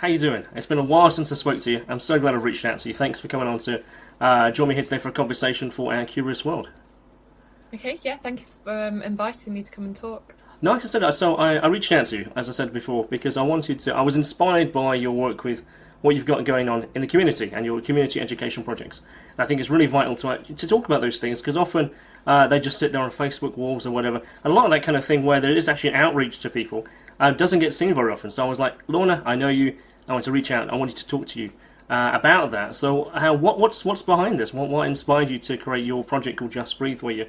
How you doing? It's been a while since I spoke to you. I'm so glad I've reached out to you. Thanks for coming on to join me here today for a conversation for our curious world. Okay, yeah, thanks for inviting me to come and talk. No, like I said, I reached out to you, as I said before, because I was inspired by your work with what you've got going on in the community and your community education projects. And I think it's really vital to talk about those things, because often they just sit there on Facebook walls or whatever. And a lot of that kind of thing where there is actually an outreach to people doesn't get seen very often. So I was like, Lorna, I know you. I want to reach out. I wanted to talk to you about that. So what's behind this? What inspired you to create your project called Just Breathe, where you're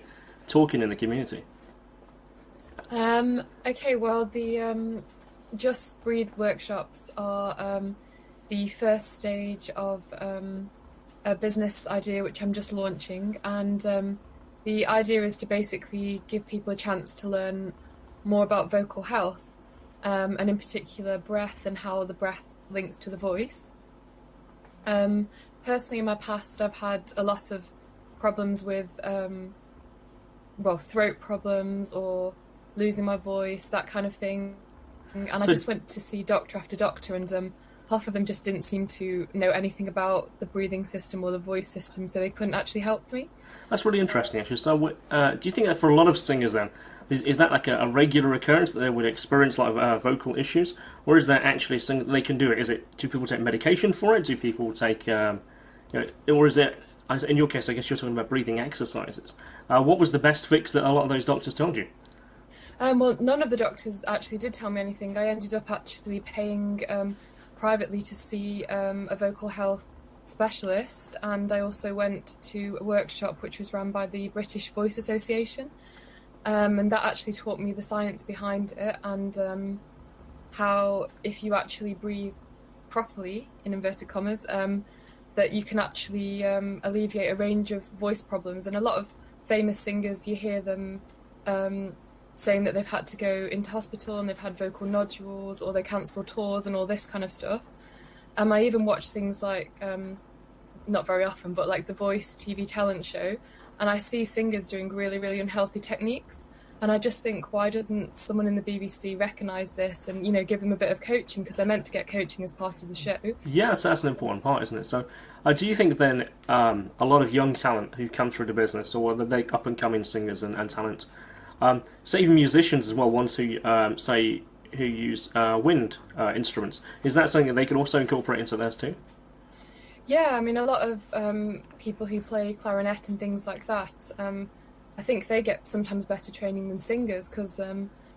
talking in the community? Okay, well, the Just Breathe workshops are the first stage of a business idea which I'm just launching, and the idea is to basically give people a chance to learn more about vocal health, and in particular breath and how the breath links to the voice. Personally, in my past, I've had a lot of problems with, throat problems or losing my voice, that kind of thing. And I just went to see doctor after doctor, and half of them just didn't seem to know anything about the breathing system or the voice system, so they couldn't actually help me. That's really interesting, actually. So, do you think that for a lot of singers, then, is that like a regular occurrence that they would experience like vocal issues, or is that actually something that they can do it? Do people take medication for it? Do people take, or is it? In your case, I guess you're talking about breathing exercises. What was the best fix that a lot of those doctors told you? Well, none of the doctors actually did tell me anything. I ended up actually paying privately to see a vocal health specialist, and I also went to a workshop which was run by the British Voice Association, and that actually taught me the science behind it, and how if you actually breathe properly, in inverted commas, that you can actually alleviate a range of voice problems. And a lot of famous singers, you hear them saying that they've had to go into hospital and they've had vocal nodules, or they cancel tours and all this kind of stuff. I even watch things like, not very often, but like The Voice TV talent show, and I see singers doing really, really unhealthy techniques. And I just think, why doesn't someone in the BBC recognise this and, give them a bit of coaching, because they're meant to get coaching as part of the show? Yeah, so that's an important part, isn't it? So, do you think then a lot of young talent who come through the business, or the up and coming singers and talent, say even musicians as well, ones who who use wind instruments, is that something that they can also incorporate into theirs too? Yeah, I mean, a lot of people who play clarinet and things like that, I think they get sometimes better training than singers, because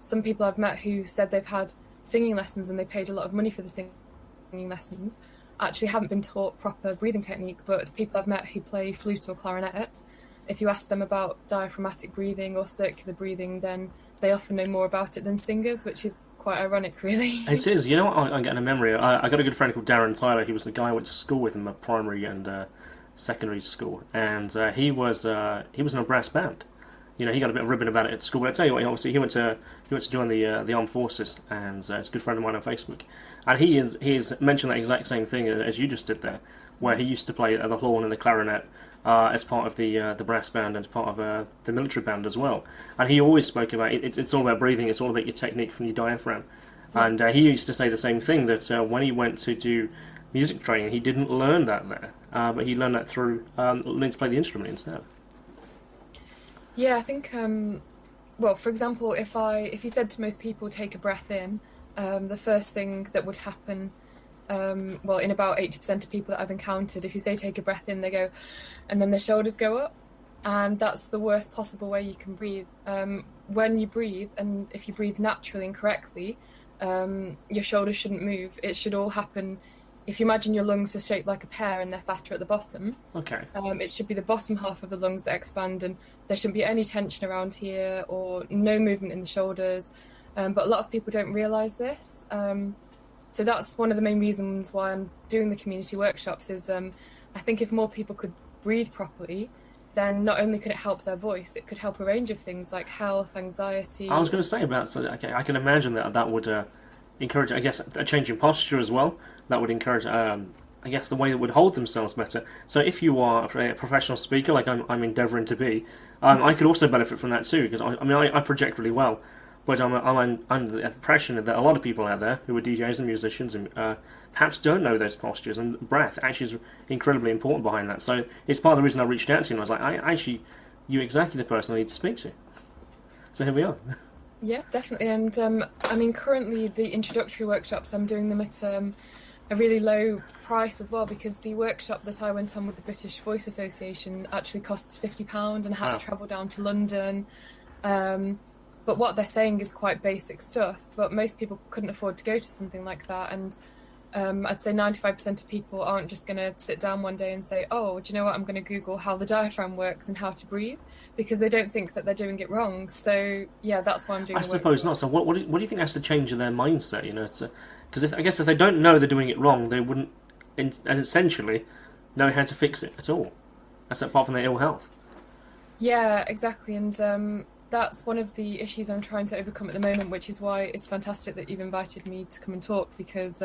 some people I've met who said they've had singing lessons and they paid a lot of money for the singing lessons actually haven't been taught proper breathing technique. But people I've met who play flute or clarinet, if you ask them about diaphragmatic breathing or circular breathing, then they often know more about it than singers, which is quite ironic, really. It is. You know what? I'm getting a memory. I got a good friend called Darren Tyler. He was the guy I went to school with in my primary and secondary school, and he was in a brass band. He got a bit of ribbon about it at school. But I tell you what, obviously he went to join the armed forces, and it's a good friend of mine on Facebook. And he's mentioned that exact same thing as you just did there, where he used to play the horn and the clarinet as part of the brass band and as part of the military band as well. And he always spoke about it's all about breathing. It's all about your technique from your diaphragm. And he used to say the same thing, that when he went to do music training, he didn't learn that there, but he learned that through learning to play the instrument instead. Yeah, I think, for example, if you said to most people, take a breath in, the first thing that would happen, in about 80% of people that I've encountered, if you say take a breath in, they go, and then their shoulders go up. And that's the worst possible way you can breathe. When you breathe, and if you breathe naturally and correctly, your shoulders shouldn't move. It should all happen. If you imagine your lungs are shaped like a pear and they're fatter at the bottom, okay. It should be the bottom half of the lungs that expand, and there shouldn't be any tension around here or no movement in the shoulders. But a lot of people don't realise this. So that's one of the main reasons why I'm doing the community workshops is I think if more people could breathe properly, then not only could it help their voice, it could help a range of things like health, anxiety. I was going to say I can imagine that would encourage, I guess, a change in posture as well. That would encourage, I guess, the way it would hold themselves better. So if you are a professional speaker, like I'm endeavouring to be, I could also benefit from that too, because I project really well. But I'm under the impression that a lot of people out there who are DJs and musicians and perhaps don't know those postures, and breath actually is incredibly important behind that. So it's part of the reason I reached out to you, and I was like, you're exactly the person I need to speak to. So here we are. Yeah, definitely. And I mean, currently the introductory workshops, I'm doing them at a really low price as well, because the workshop that I went on with the British Voice Association actually costs £50, and I had to travel down to London. But what they're saying is quite basic stuff, but most people couldn't afford to go to something like that. And I'd say 95% of people aren't just going to sit down one day and say, oh, do you know what, I'm going to Google how the diaphragm works and how to breathe, because they don't think that they're doing it wrong. So, yeah, that's why I'm doing it. I suppose not. So what do you think has to change in their mindset? You know, because I guess if they don't know they're doing it wrong, they wouldn't essentially know how to fix it at all, apart from their ill health. Yeah, exactly. And that's one of the issues I'm trying to overcome at the moment, which is why it's fantastic that you've invited me to come and talk, because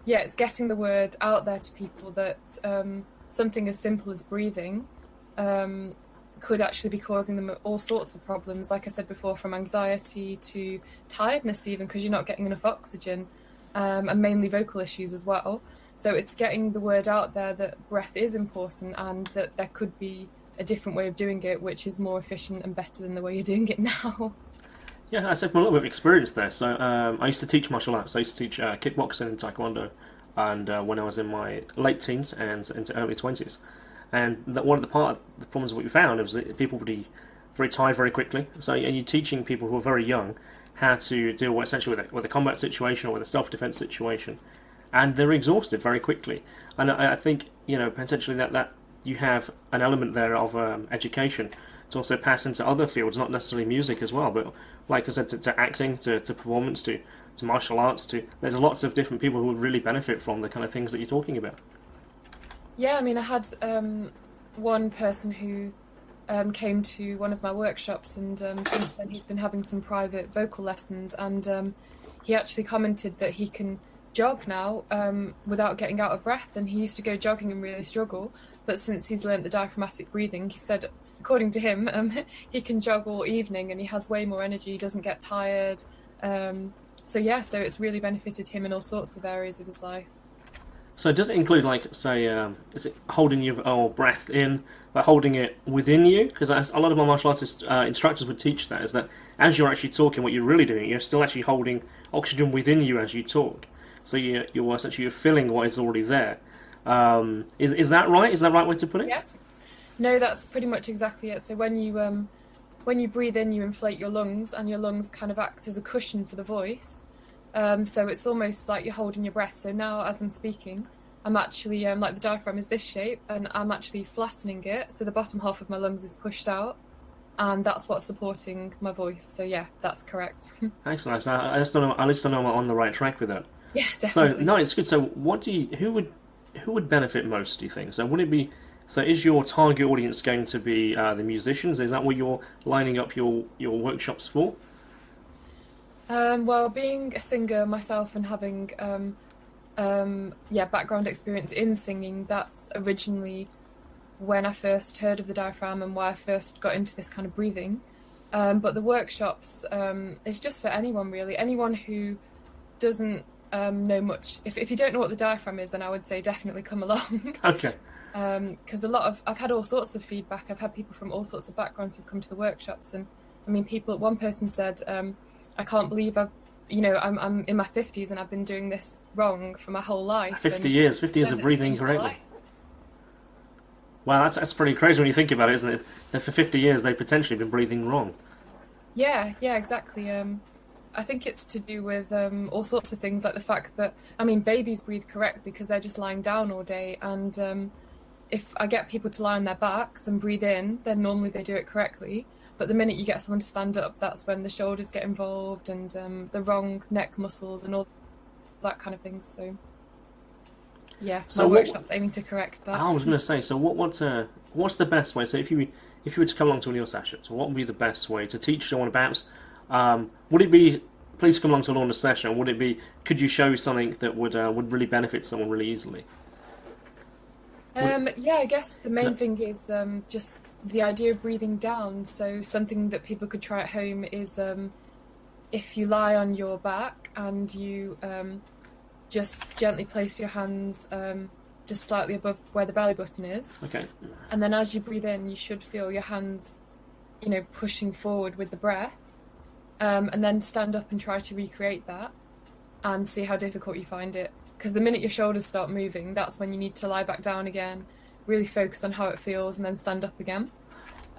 it's getting the word out there to people that something as simple as breathing could actually be causing them all sorts of problems, like I said before, from anxiety to tiredness even, because you're not getting enough oxygen, and mainly vocal issues as well. So it's getting the word out there that breath is important, and that there could be a different way of doing it, which is more efficient and better than the way you're doing it now. Yeah, I said from a little bit of experience there. So I used to teach martial arts. I used to teach kickboxing and taekwondo, and when I was in my late teens and into early 20s. And one of the problems that we found was that people would be very tired very quickly. So and you're teaching people who are very young how to deal with essentially with a combat situation or with a self-defense situation, and they're exhausted very quickly. And I think potentially that you have an element there of education to also pass into other fields, not necessarily music as well, but like I said, to acting, to performance, to martial arts. There's lots of different people who would really benefit from the kind of things that you're talking about. Yeah, I mean, I had one person who came to one of my workshops, and since then he's been having some private vocal lessons, and he actually commented that he can jog now without getting out of breath, and he used to go jogging and really struggle, but since he's learnt the diaphragmatic breathing, he said, according to him, he can jog all evening and he has way more energy, he doesn't get tired. So it's really benefited him in all sorts of areas of his life. So does it include, like, say, is it holding your breath in, but holding it within you? Because a lot of my martial artist instructors would teach that, is that as you're actually talking, what you're really doing, you're still actually holding oxygen within you as you talk. So you're essentially filling what is already there. Is that right? Is that the right way to put it? Yeah. No, that's pretty much exactly it. So when you breathe in, you inflate your lungs, and your lungs kind of act as a cushion for the voice. So it's almost like you're holding your breath. So now, as I'm speaking, I'm actually like the diaphragm is this shape, and I'm actually flattening it. So the bottom half of my lungs is pushed out, and that's what's supporting my voice. So yeah, that's correct. Excellent. So I just don't know. At least I know I'm on the right track with that. Yeah, definitely. So no, it's good. So who would benefit most, do you think? So would it be? So is your target audience going to be the musicians? Is that what you're lining up your workshops for? Well, being a singer myself and having background experience in singing, that's originally when I first heard of the diaphragm and why I first got into this kind of breathing. But the workshops, it's just for anyone really, anyone who doesn't know much. If you don't know what the diaphragm is, then I would say definitely come along. Okay. Because I've had all sorts of feedback. I've had people from all sorts of backgrounds who've come to the workshops, and I mean, one person said, I can't believe I'm in my 50s and I've been doing this wrong for my whole life. 50 years of breathing incorrectly. Wow, that's pretty crazy when you think about it, isn't it? That for 50 years they've potentially been breathing wrong. Yeah, exactly. I think it's to do with all sorts of things, like the fact that, I mean, babies breathe correctly because they're just lying down all day, and if I get people to lie on their backs and breathe in, then normally they do it correctly. But the minute you get someone to stand up, that's when the shoulders get involved and the wrong neck muscles and all that kind of thing. So, yeah, my workshop's aiming to correct that. I was going to say, so what's the best way? So if you were to come along to one of your sessions, what would be the best way to teach someone about? Would it be, please come along to a Lorna session? Would it be, could you show something that would really benefit someone really easily? I guess the main thing is just the idea of breathing down. So something that people could try at home is if you lie on your back and you just gently place your hands just slightly above where the belly button is. Okay. And then as you breathe in, you should feel your hands, pushing forward with the breath. And then stand up and try to recreate that and see how difficult you find it. Because the minute your shoulders start moving, that's when you need to lie back down again, really focus on how it feels, and then stand up again.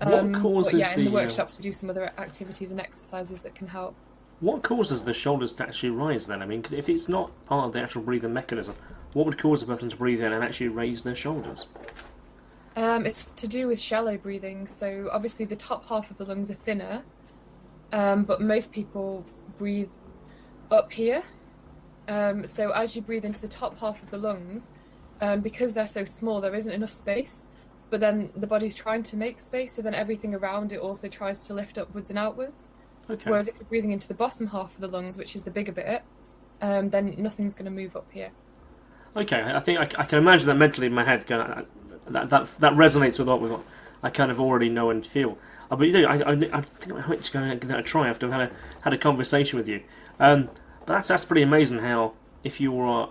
What causes in the workshops we do some other activities and exercises that can help. What causes the shoulders to actually rise then? I mean, 'cause if it's not part of the actual breathing mechanism, what would cause a person to breathe in and actually raise their shoulders? It's to do with shallow breathing. So obviously the top half of the lungs are thinner, but most people breathe up here. So as you breathe into the top half of the lungs, because they're so small, there isn't enough space. But then the body's trying to make space, so then everything around it also tries to lift upwards and outwards. Okay. Whereas if you're breathing into the bottom half of the lungs, which is the bigger bit, then nothing's going to move up here. Okay, I think I can imagine that mentally in my head. That resonates with what I kind of already know and feel. But you know, I think I'm actually going to give that a try after I've had a conversation with you. But that's pretty amazing. How if you are,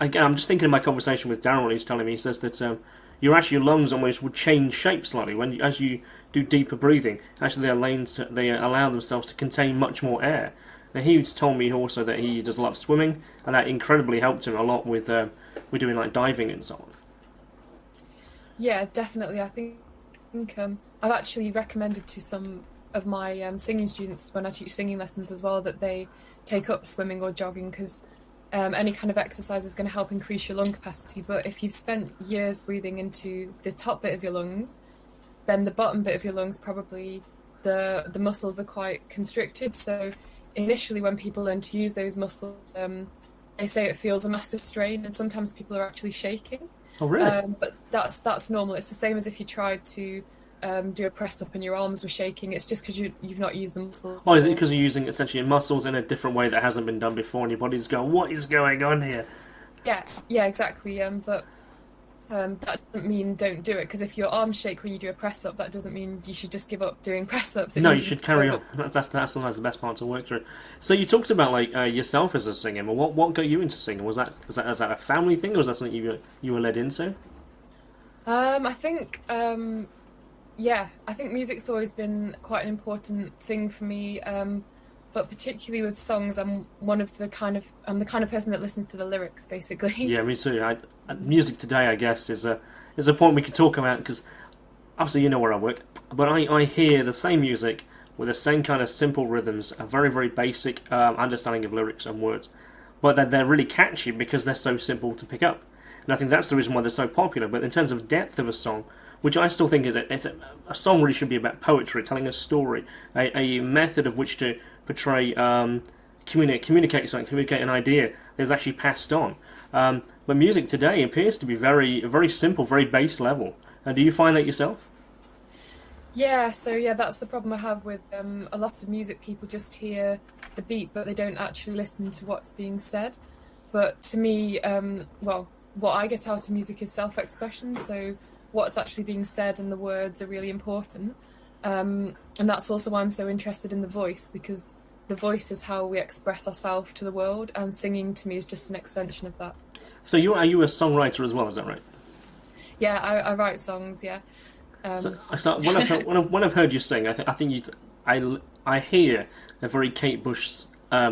again, I'm just thinking of my conversation with Darren when he's telling me. He says that your lungs almost would change shape slightly as you do deeper breathing. Actually, they allow themselves to contain much more air. Now, he's told me also that he does a lot of swimming, and that incredibly helped him a lot with doing like diving and so on. Yeah, definitely. I think I've actually recommended to some of my singing students when I teach singing lessons as well that they take up swimming or jogging, because any kind of exercise is going to help increase your lung capacity. But if you've spent years breathing into the top bit of your lungs, then the bottom bit of your lungs, probably the muscles are quite constricted. So initially when people learn to use those muscles, they say it feels a massive strain, and sometimes people are actually shaking. Oh, really? But that's normal. It's the same as if you tried to do a press up and your arms were shaking. It's just because you've not used the muscle. Oh, is it because you're using essentially your muscles in a different way that hasn't been done before, and your body's going, "What is going on here?" Yeah, exactly. But that doesn't mean don't do it, because if your arms shake when you do a press up, that doesn't mean you should just give up doing press ups. No, you should carry on. That's sometimes the best part to work through. So you talked about like yourself as a singer. Well, what got you into singing? Was that a family thing, or was that something you were led into? I think music's always been quite an important thing for me. But particularly with songs, I'm the kind of person that listens to the lyrics, basically. Yeah, me too. Music today, I guess, is a point we could talk about, because obviously you know where I work, but I hear the same music with the same kind of simple rhythms, a very, very basic understanding of lyrics and words, but they're really catchy because they're so simple to pick up. And I think that's the reason why they're so popular. But in terms of depth of a song, which I still think is a song really should be about poetry, telling a story, a method of which to portray, communicate something, communicate an idea that is actually passed on. But music today appears to be very, very simple, very base level. Do you find that yourself? Yeah, that's the problem I have with a lot of music. People just hear the beat, but they don't actually listen to what's being said. But to me, what I get out of music is self-expression, so what's actually being said and the words are really important. And that's also why I'm so interested in the voice, because the voice is how we express ourselves to the world, and singing to me is just an extension of that. So are you a songwriter as well, is that right? Yeah, I write songs, yeah. So when I've heard you sing, I hear a very Kate Bush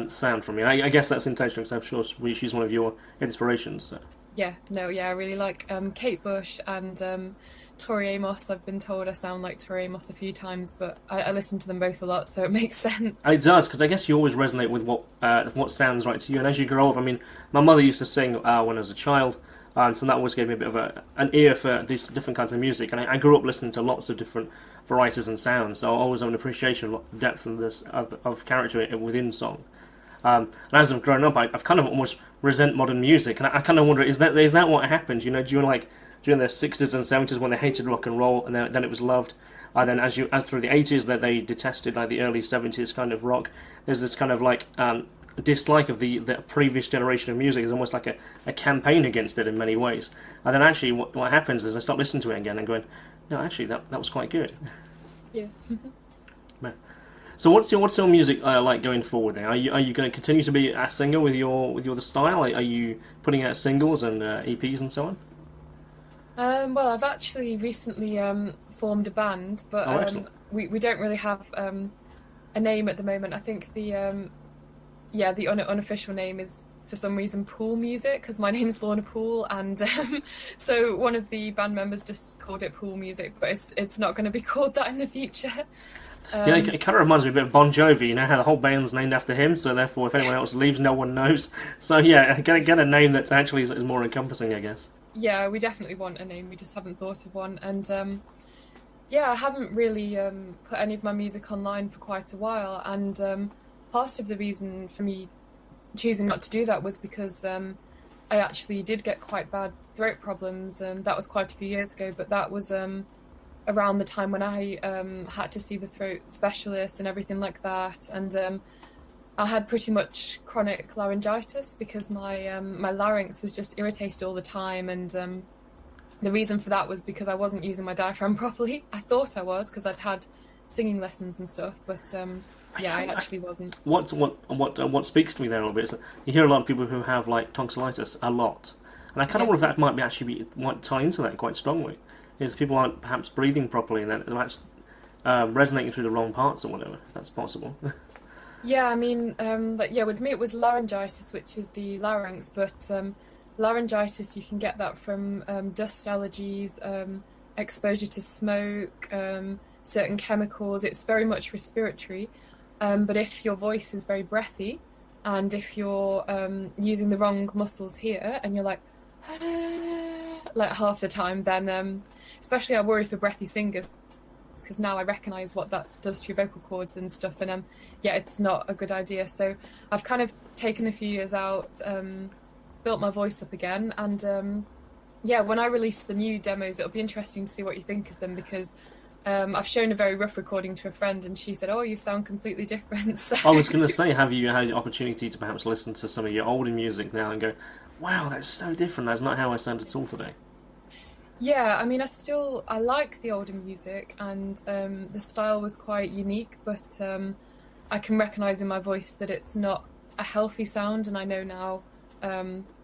sound from you. I guess that's intentional, because I'm sure she's one of your inspirations. So. Yeah, I really like Kate Bush and Tori Amos. I've been told I sound like Tori Amos a few times, but I listen to them both a lot, so it makes sense. It does, because I guess you always resonate with what sounds right to you. And as you grow up, I mean, my mother used to sing when I was a child, so that always gave me a bit of an ear for these different kinds of music. And I grew up listening to lots of different varieties and sounds, so I always have an appreciation of the depth and of character within song. And as I've grown up, I've kind of almost resent modern music, and I kind of wonder, is that what happened? You know, during the 60s and 70s when they hated rock and roll, and then it was loved, and then as through the 80s that they detested, like the early 70s kind of rock. There's this kind of like dislike of the previous generation of music. It's almost like a campaign against it in many ways. And then actually what happens is I start listening to it again and going, no, actually that was quite good. Yeah. So what's your music like going forward? Then are you going to continue to be a singer with your the style? Are you putting out singles and EPs and so on? Well, I've actually recently formed a band, but Oh, excellent. we don't really have a name at the moment. I think the unofficial name is for some reason Poole Music because my name's Lorna Poole, and so one of the band members just called it Poole Music, but it's not going to be called that in the future. Yeah, it kind of reminds me a bit of Bon Jovi. You know how the whole band's named after him, so therefore if anyone else leaves, no one knows. So yeah, get a name that actually is more encompassing, I guess. Yeah, we definitely want a name. We just haven't thought of one, and yeah, I haven't really put any of my music online for quite a while, and part of the reason for me choosing not to do that was because I actually did get quite bad throat problems. That was quite a few years ago, but that was around the time when I had to see the throat specialist and everything like that, and I had pretty much chronic laryngitis because my larynx was just irritated all the time, and the reason for that was because I wasn't using my diaphragm properly. I thought I was because I'd had singing lessons and stuff, but yeah, I actually wasn't. What speaks to me there a little bit is that you hear a lot of people who have like tonsillitis a lot, and I kind of wonder if that might tie into that quite strongly. Is people aren't perhaps breathing properly and then perhaps resonating through the wrong parts or whatever, if that's possible. Yeah, I mean, yeah, with me it was laryngitis, which is the larynx, but laryngitis, you can get that from dust allergies, exposure to smoke, certain chemicals. It's very much respiratory. But if your voice is very breathy, and if you're using the wrong muscles here, and you're like half the time, then especially I worry for breathy singers because now I recognise what that does to your vocal cords and stuff, and yeah, it's not a good idea. So I've kind of taken a few years out, built my voice up again, and yeah, when I release the new demos, it'll be interesting to see what you think of them because I've shown a very rough recording to a friend, and she said, "Oh, you sound completely different." So... I was going to say, have you had the opportunity to perhaps listen to some of your older music now and go, "Wow, that's so different. That's not how I sound at all today." Yeah, I mean, I like the older music, and the style was quite unique, but I can recognise in my voice that it's not a healthy sound, and I know now,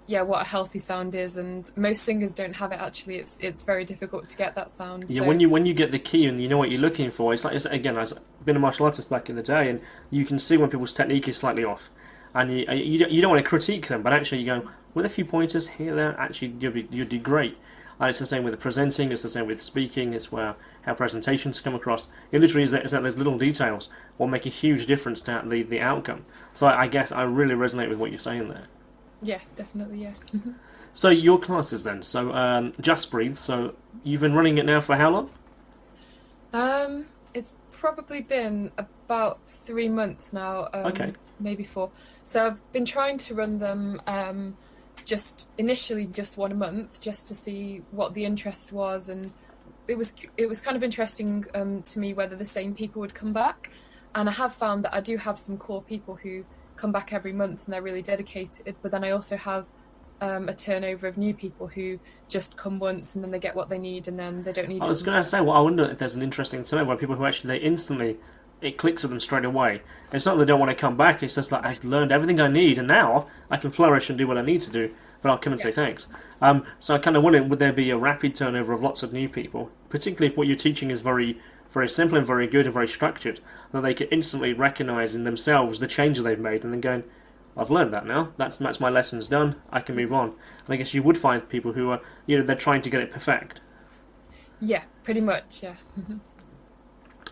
yeah, what a healthy sound is, and most singers don't have it. Actually, it's very difficult to get that sound. Yeah, so... when you get the key and you know what you're looking for, again, I've been a martial artist back in the day, and you can see when people's technique is slightly off, and you don't want to critique them, but actually you go with a few pointers here there, actually you'd do great. And it's the same with the presenting, it's the same with speaking, it's where how presentations come across. It literally is that those little details will make a huge difference to the outcome. So I guess I really resonate with what you're saying there. Yeah, definitely, yeah. So your classes then, so Just Breathe, so you've been running it now for how long? It's probably been about 3 months now, okay. Maybe 4. So I've been trying to run them just initially just 1 month, just to see what the interest was, and it was kind of interesting to me whether the same people would come back, and I have found that I do have some core people who come back every month and they're really dedicated, but then I also have a turnover of new people who just come once and then they get what they need and then they don't need to. I was going to say, well, I wonder if there's an interesting turnover where people who actually it clicks with them straight away. It's not that they don't want to come back, it's just like I've learned everything I need and now I can flourish and do what I need to do, but I'll come and say thanks. So I kind of wonder, would there be a rapid turnover of lots of new people, particularly if what you're teaching is very, very simple and very good and very structured, that they can instantly recognise in themselves the change that they've made and then going, I've learned that now, that's my lessons done, I can move on. And I guess you would find people who are, they're trying to get it perfect. Yeah, pretty much, yeah.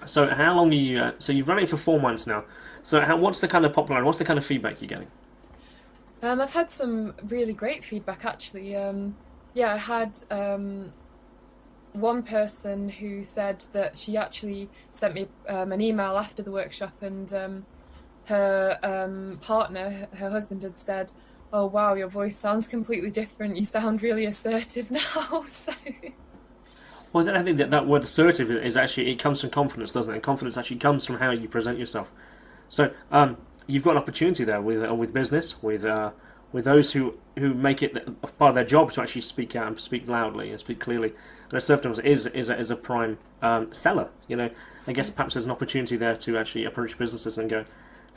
So how long are you? So you've run it for 4 months now. So what's the kind of popularity? What's the kind of feedback you're getting? I've had some really great feedback actually. Yeah, I had one person who said that she actually sent me an email after the workshop, and her partner, her husband, had said, "Oh wow, your voice sounds completely different. You sound really assertive now." So. Well, I think that word assertive is actually, it comes from confidence, doesn't it? And confidence actually comes from how you present yourself. So you've got an opportunity there with business, with with those who make it part of their job to actually speak out and speak loudly and speak clearly. And assertiveness is a prime seller. I guess perhaps there's an opportunity there to actually approach businesses and go,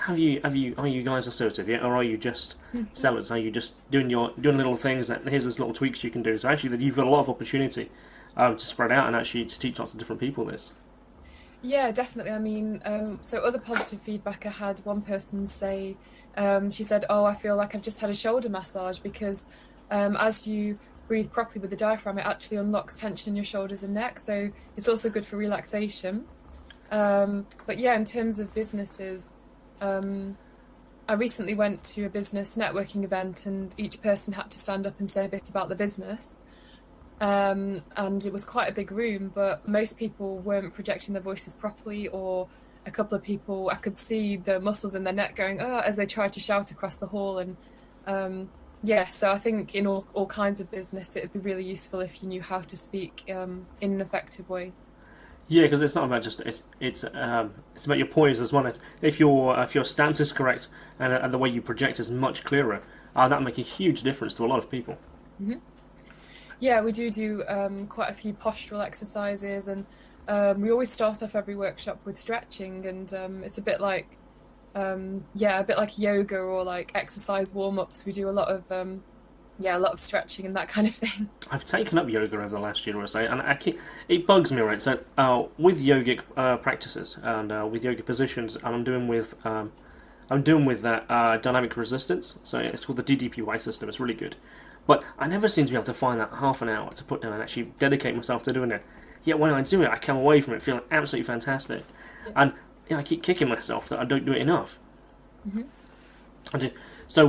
are you guys assertive yet, or are you just sellers? Are you just doing little things that here's this little tweaks you can do? So actually, that you've got a lot of opportunity to spread out and actually to teach lots of different people this. Yeah, definitely. I mean, so other positive feedback I had, one person say, she said, "Oh, I feel like I've just had a shoulder massage because as you breathe properly with the diaphragm, it actually unlocks tension in your shoulders and neck. So it's also good for relaxation." But yeah, in terms of businesses, I recently went to a business networking event, and each person had to stand up and say a bit about the business. And it was quite a big room, but most people weren't projecting their voices properly, or a couple of people, I could see the muscles in their neck going, oh, as they tried to shout across the hall. And so I think in all kinds of business, it'd be really useful if you knew how to speak in an effective way. Yeah, because it's not about just it's about your poise as well. If your stance is correct and the way you project is much clearer, that'll make a huge difference to a lot of people. Mm-hmm. Yeah, we do quite a few postural exercises, and we always start off every workshop with stretching, and it's a bit like yoga or like exercise warm-ups. We do a lot of stretching and that kind of thing. I've taken up yoga over the last year or so, and it bugs me, right? So with yogic practices and with yoga positions, and I'm doing with that dynamic resistance. So it's called the DDPY system. It's really good. But I never seem to be able to find that half an hour to put down and actually dedicate myself to doing it. Yet when I do it, I come away from it feeling absolutely fantastic. Yeah. And I keep kicking myself that I don't do it enough. Mm-hmm. So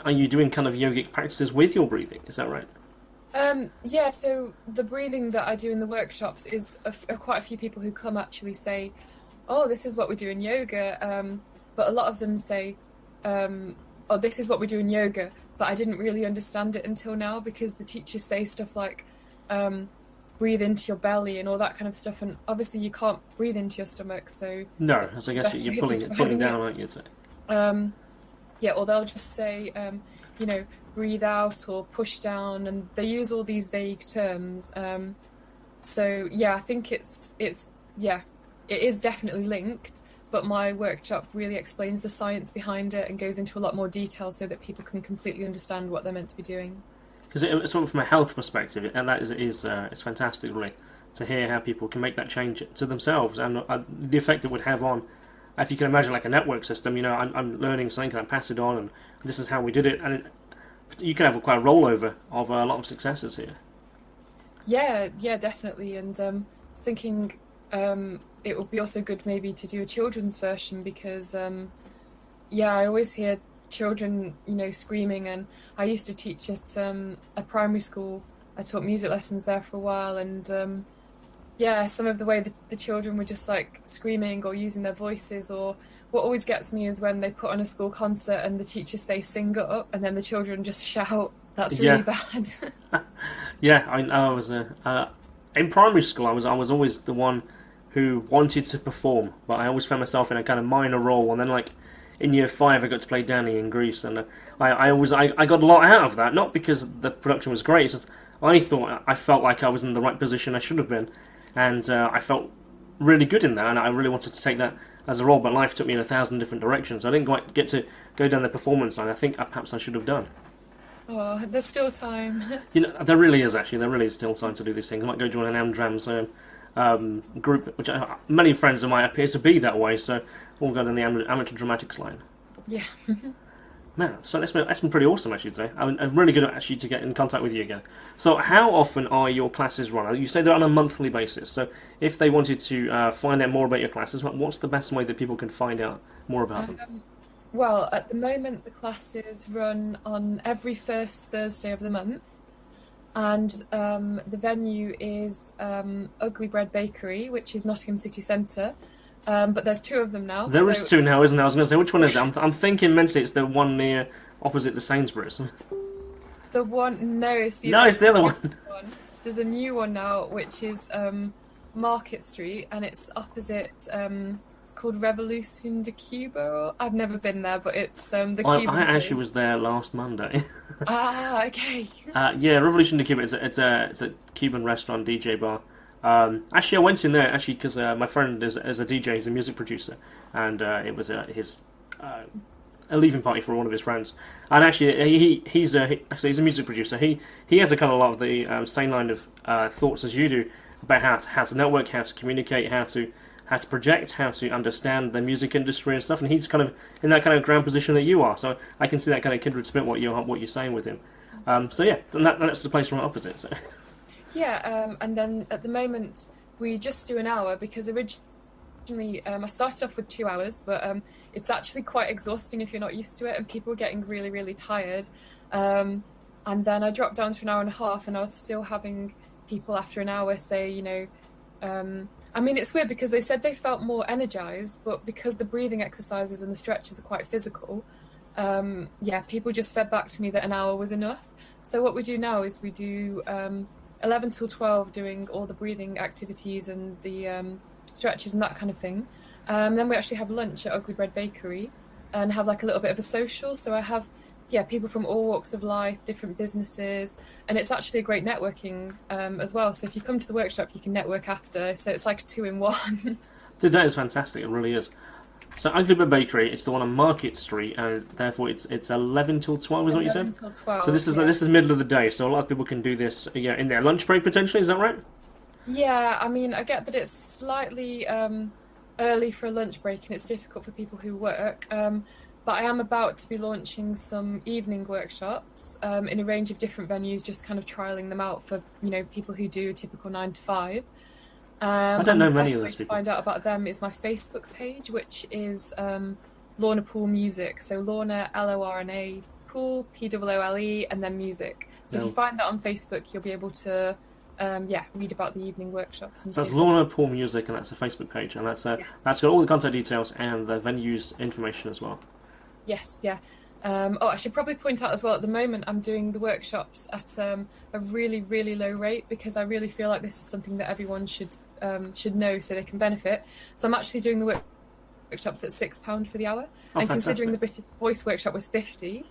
are you doing kind of yogic practices with your breathing? Is that right? Yeah, so the breathing that I do in the workshops is quite a few people who come actually say, oh, this is what we do in yoga. But a lot of them say, oh, this is what we do in yoga. But I didn't really understand it until now, because the teachers say stuff like breathe into your belly and all that kind of stuff, and obviously you can't breathe into your stomach, so no, so I guess you're pulling down, aren't you? Or they'll just say breathe out or push down, and they use all these vague terms. So yeah, I think it is definitely linked. But my workshop really explains the science behind it and goes into a lot more detail so that people can completely understand what they're meant to be doing. Because sort of from a health perspective, and that is it's fantastic, really, to hear how people can make that change to themselves and the effect it would have on, if you can imagine like a network system. I'm learning something and I pass it on, and this is how we did it, and you can have quite a rollover of a lot of successes here. Yeah, definitely, and I was thinking. It would be also good maybe to do a children's version, because I always hear children screaming, and I used to teach at a primary school. I taught music lessons there for a while, and some of the way the children were just like screaming or using their voices, or what always gets me is when they put on a school concert and the teachers say sing up and then the children just shout. That's really bad. Yeah, I was in primary school. I was always the one who wanted to perform, but I always found myself in a kind of minor role. And then, like in year 5, I got to play Danny in Greece, and I got a lot out of that. Not because the production was great, it's just I felt like I was in the right position I should have been, and I felt really good in that, and I really wanted to take that as a role. But life took me in 1,000 different directions. I didn't quite get to go down the performance line. I think perhaps I should have done. Oh, there's still time. There really is actually. There really is still time to do these things. I might go join an Amdram group, which many friends of mine appear to be that way, so we'll go down the amateur dramatics line. Yeah. Man, so that's been pretty awesome actually today. I'm really good actually to get in contact with you again. So how often are your classes run? You say they're on a monthly basis, so if they wanted to find out more about your classes, what's the best way that people can find out more about them? Well, at the moment the classes run on every first Thursday of the month. And the venue is Ugly Bread Bakery, which is Nottingham City Centre. But there's 2 of them now. There is 2 now, isn't there? I was going to say, which one is it? I'm thinking mentally it's the one near opposite the Sainsbury's. The one... No, it's the other one. There's a new one now, which is Market Street, and it's opposite It's called Revolution de Cuba. I've never been there, but it's the Cuban. I actually was there last Monday. Okay. Yeah, Revolution de Cuba. It's a Cuban restaurant, DJ bar. Actually, I went in there because my friend is a DJ, he's a music producer, and it was his a leaving party for one of his friends. And actually, he's a music producer. He has a kind of lot of the same line of thoughts as you do about how to network, how to communicate, how to project, how to understand the music industry and stuff. And he's kind of in that kind of ground position that you are. So I can see that kind of kindred spirit what you're saying with him. So yeah, that's the place right opposite. So. Yeah, and then at the moment we just do an hour because originally I started off with 2 hours, but it's actually quite exhausting if you're not used to it, and people are getting really, really tired. And then I dropped down to an hour and a half, and I was still having people after an hour say, I mean, it's weird because they said they felt more energized, but because the breathing exercises and the stretches are quite physical, people just fed back to me that an hour was enough. So what we do now is we do 11 till 12 doing all the breathing activities and the stretches and that kind of thing. Then we actually have lunch at Ugly Bread Bakery and have like a little bit of a social. So I have people from all walks of life, different businesses, and it's actually a great networking as well. So if you come to the workshop, you can network after. So it's like 2 in 1. Dude, that is fantastic. It really is. So Ugly Bread Bakery, it's the one on Market Street, and therefore it's 11 till 12, is what you said? 11 till 12. So this is middle of the day, so a lot of people can do this in their lunch break potentially, is that right? Yeah, I mean, I get that it's slightly early for a lunch break and it's difficult for people who work, but I am about to be launching some evening workshops in a range of different venues, just kind of trialling them out for, people who do a typical 9 to 5. I don't know many of those people. To find out about them is my Facebook page, which is Lorna Poole Music. So Lorna, Lorna, Poole, Poole, and then music. So if you find that on Facebook, you'll be able to read about the evening workshops. And so that's Lorna Poole Music, and that's a Facebook page, and that's got all the contact details and the venues information as well. Yes, yeah. I should probably point out as well, at the moment I'm doing the workshops at a really, really low rate because I really feel like this is something that everyone should know so they can benefit. So I'm actually doing the workshops at £6 for the hour, and considering the British Voice workshop was £50.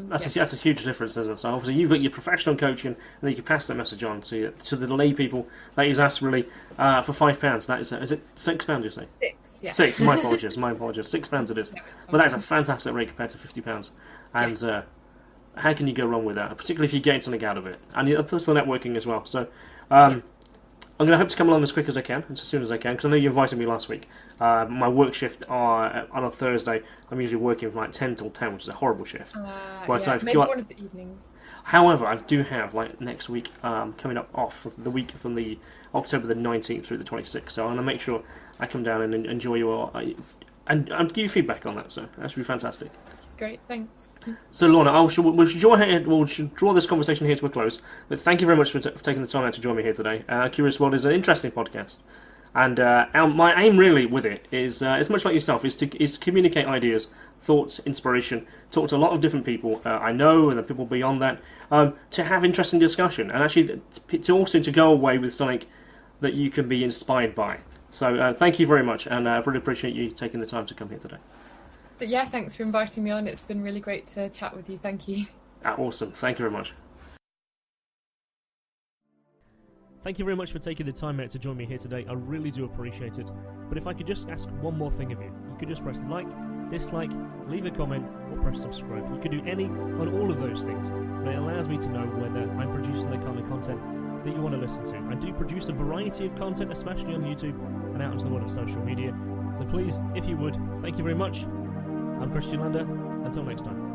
That's a huge difference, isn't it? So obviously you've got your professional coaching, and then you can pass that message on to the lay people. That is us really for £5. That is it £6? You say? 6. Yeah. 6. My apologies. £6 it is. But that is a fantastic rate compared to £50. And how can you go wrong with that? Particularly if you get something out of it, and personal networking as well. So I'm going to hope to come along as quick as I can, as soon as I can, because I know you invited me last week. My work shift on a Thursday, I'm usually working from like 10 till 10, which is a horrible shift. Maybe one of the evenings. However, I do have next week coming up off the week from the October the 19th through the 26th. So I'm going to make sure I come down and enjoy your and give you feedback on that. So that should be fantastic. Great, thanks. So Lorna, we should draw this conversation here to a close. But thank you very much for taking the time out to join me here today. Curious World is an interesting podcast, and my aim really with it is much like yourself, is to communicate ideas, thoughts, inspiration, talk to a lot of different people I know and the people beyond that, to have interesting discussion, and actually to go away with something that you can be inspired by. So thank you very much, and I really appreciate you taking the time to come here today. But yeah, thanks for inviting me on. It's been really great to chat with you. Thank you. Awesome. Thank you very much. Thank you very much for taking the time out to join me here today. I really do appreciate it. But if I could just ask one more thing of you. You could just press like, dislike, leave a comment, or press subscribe. You could do any on all of those things. But it allows me to know whether I'm producing the kind of content that you want to listen to. I do produce a variety of content, especially on YouTube and out into the world of social media. So please, if you would, thank you very much. I'm Kristian Lander. Until next time.